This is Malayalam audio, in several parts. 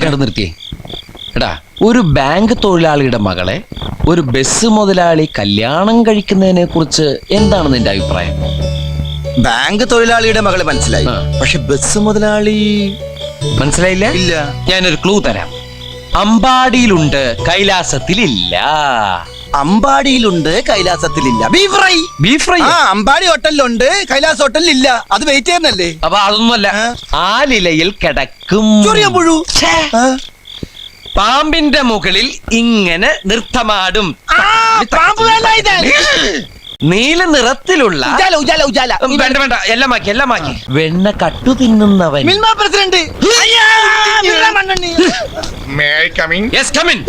കണ്ടു നിർത്തിയേ. എടാ, ഒരു ബാങ്ക് തൊഴിലാളിയുടെ മകളെ ഒരു ബസ് മുതലാളി കല്യാണം കഴിക്കുന്നതിനെ കുറിച്ച് എന്താണ് നിന്റെ അഭിപ്രായം? ബാങ്ക് തൊഴിലാളിയുടെ മകളെ മനസ്സിലായി, പക്ഷെ ബസ് മുതലാളി മനസ്സിലായില്ല? ഇല്ല. ഞാനൊരു ക്ലൂ തരാം. അമ്പാടിയിലുണ്ട്, കൈലാസത്തിലില്ല. അമ്പാടിയിലുണ്ട്, കൈലാസത്തിലില്ല. Beef fry. Beef fry Ambadi ഹോട്ടലിലുണ്ട്, കൈലാസ് ഹോട്ടലിലില്ല. അത് വെയിറ്റ് ചെയ്യുന്നല്ലേ? അപ്പൊ അതൊന്നുമല്ല. ആ നിലയിൽ കിടക്കും. ചൊറിയ പുഴു. പാമ്പിന്റെ മുകളിൽ ഇങ്ങനെ നൃത്തമാടും. നീല നിറത്തിലുള്ള വേണ്ട വേണ്ട, എല്ലാം മാക്കി. വെണ്ണ കട്ടു തിന്നുന്നവൻ. Milma president. Yes, come in.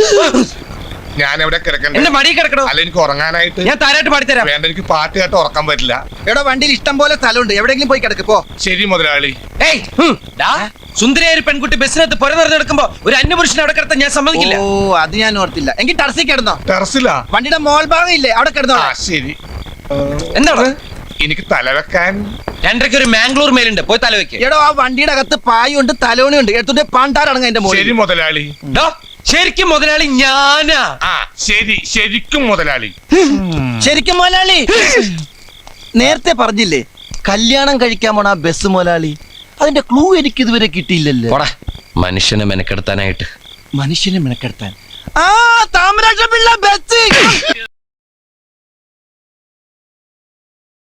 ഞാൻ എവിടെ കിടക്കണ്ടേ? എന്റെ മടി കിടക്കണോ? അല്ല, എനിക്ക് ഉറങ്ങാനായിട്ട്. ഞാൻ താരായിട്ട് പാടിത്തരാം. വേണ്ട, എനിക്ക് പാട്ട് കേട്ട് ഉറക്കാൻ പറ്റില്ല. എവിടെ വണ്ടിയിൽ ഇഷ്ടം പോലെ സ്ഥലമുണ്ട്, എവിടെയെങ്കിലും പോയി കിടക്ക് പോ. ശരി മുതലാളി. സുന്ദരിയായ ഒരു പെൺകുട്ടി ബസ്സിനകത്ത് പുര നിറഞ്ഞെടുക്കുമ്പോ ഒരു അന്യപുരുഷനെ അവിടെ കിടത്താൻ ഞാൻ സമ്മതിക്കില്ല. ഓ, അത് ഞാൻ ഓർത്തില്ല. എങ്കിൽ ടെറസിൽ കിടന്നോ. ടെറസിലാ? വണ്ടിയുടെ മോൾ ഭാഗം ഇല്ലേ, അവിടെ കിടന്നോ. ശരി. എന്താണ്? എനിക്ക് തലവെക്കാൻ 2:30 ഒരു മാംഗ്ലൂർ മേലുണ്ട്, പോയി തലവെക്ക്. എടോ, ആ വണ്ടിയുടെ അകത്ത് പായുണ്ട്, തലോണിയുണ്ട്. എടുത്തിട്ട് പാണ്ടാറടങ്ങ എന്റെ മോളിൽ. ശരി മുതലാളി. ശരിക്കും മുതലാളി ഞാനാ. ശരി, ശരിക്കും മുതലാളി. ശരിക്കും മുതലാളി. നേരത്തെ പറഞ്ഞില്ലേ കല്യാണം കഴിക്കാൻ പോണ ആ ബസ് മുതലാളി? അതിന്റെ ക്ലൂ എനിക്ക് ഇതുവരെ കിട്ടിയില്ലല്ലോ. മനുഷ്യനെ മെനക്കെടുത്താനായിട്ട്. മനുഷ്യനെ മെനക്കെടുത്താൻ. താമരാക്ഷ പിള്ള ബസ്.